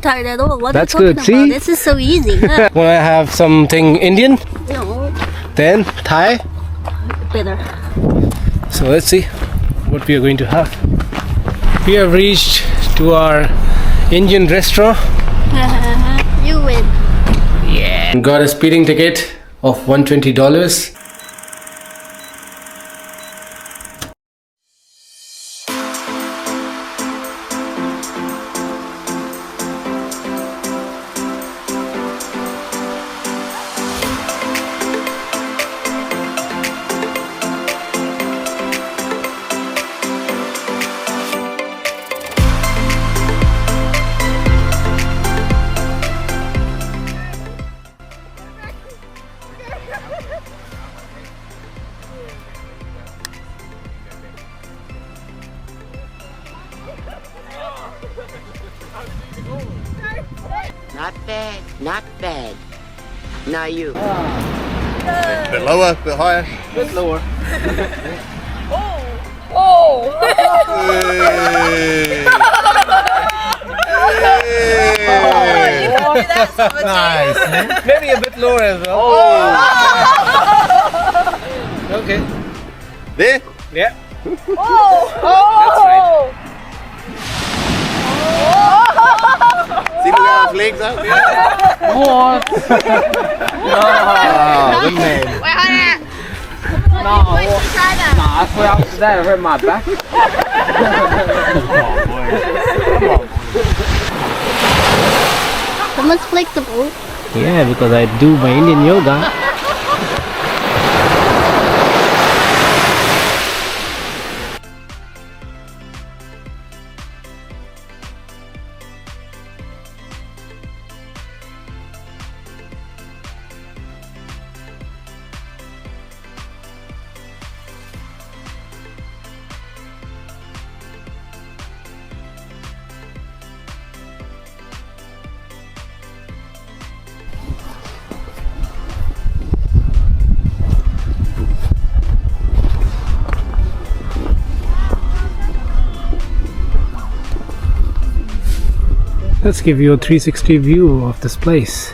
tired at all. What That's are you good. talking about? See? This is so easy. When I have something Indian, No, then Thai. better. So let's see what we are going to have. We have reached to our Indian restaurant. You win. Yeah. Got a speeding ticket of $120. Not bad, not bad. Now you. Bit lower, bit higher. Bit lower. Nice. Maybe a bit lower as well. Okay. There? Yeah. That's right. See the way his legs out there? Oh, the man. I swear I was today, I hurt my back. Someone's flexible. Yeah, because I do my Indian yoga. Let's give you a 360 view of this place.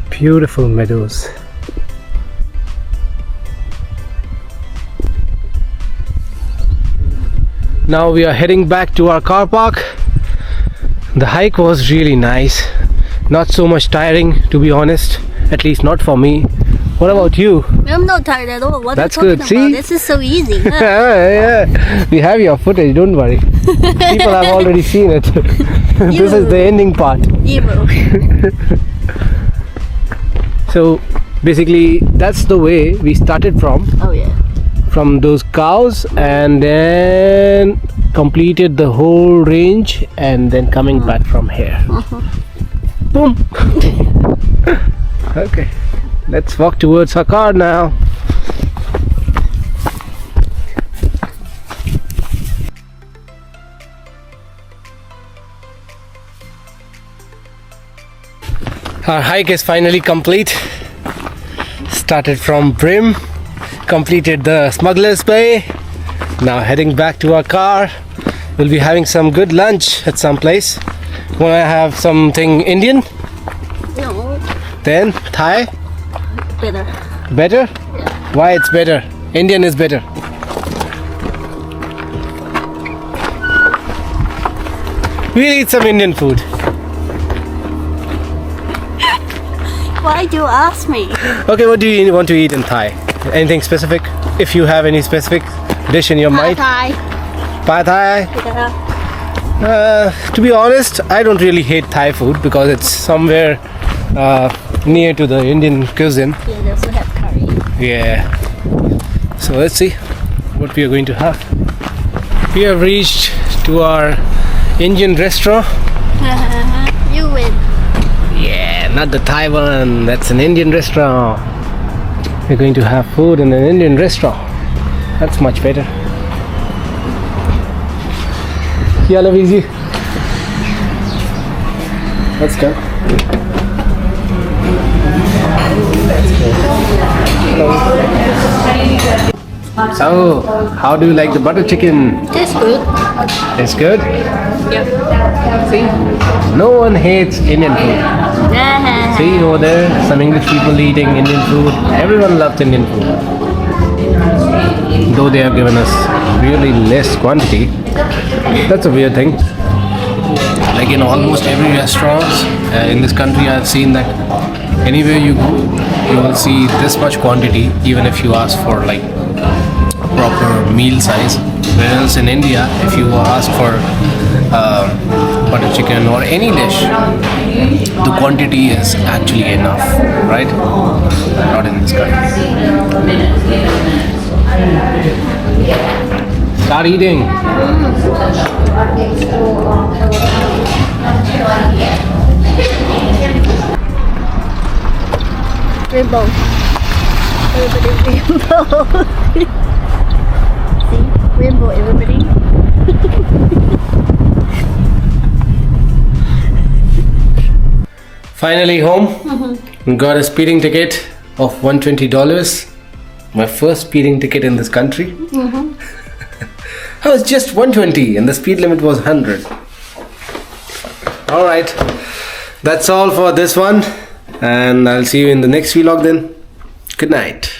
Beautiful meadows. Now we are heading back to our car park. The hike was really nice. Not so much tiring, to be honest, at least not for me. What about you? I'm not tired at all. What That's are you good. talking about? See? This is so easy. Yeah, we have your footage, don't worry. People have already seen it. This is the ending part. Evil. So basically that's the way we started from Oh yeah. those cows, and then completed the whole range, and then coming back from here. Boom. Okay, let's walk towards our car now. Our hike is finally complete. Started from Bream, completed the Smugglers Bay. Now heading back to our car. We'll be having some good lunch at some place. Want to have something Indian? No, Then Thai? better. Better? Why it's better? Indian is better. We'll eat some Indian food. Why do you ask me? Okay, what do you want to eat in Thai? Anything specific? If you have any specific dish in your mind? Thai. Pad Thai? Yeah. To be honest, I don't really hate Thai food because it's somewhere near to the Indian cuisine. Yeah, they also have curry. Yeah. So let's see what we are going to have. We have reached to our Indian restaurant. You win. Yeah, not the Thai one. That's an Indian restaurant. We're going to have food in an Indian restaurant. That's much better. Yeah, love easy. Let's go. So, how do you like the butter chicken? Tastes good. It's good? Yeah. See? No one hates Indian food. See over there, some English people eating Indian food. Everyone loves Indian food. Though they have given us really less quantity. That's a weird thing. Like in almost every restaurant in this country, I've seen that anywhere you go, you will see this much quantity, even if you ask for like proper meal size. Whereas in India, if you ask for butter chicken or any dish, the quantity is actually enough, right? Not in this country. Start eating. Rainbow. Everybody rainbow. See? Rainbow, everybody. Finally home. Got a speeding ticket of $120. My first speeding ticket in this country. I was just 120 and the speed limit was 100. Alright, that's all for this one, and I'll see you in the next vlog then. Good night.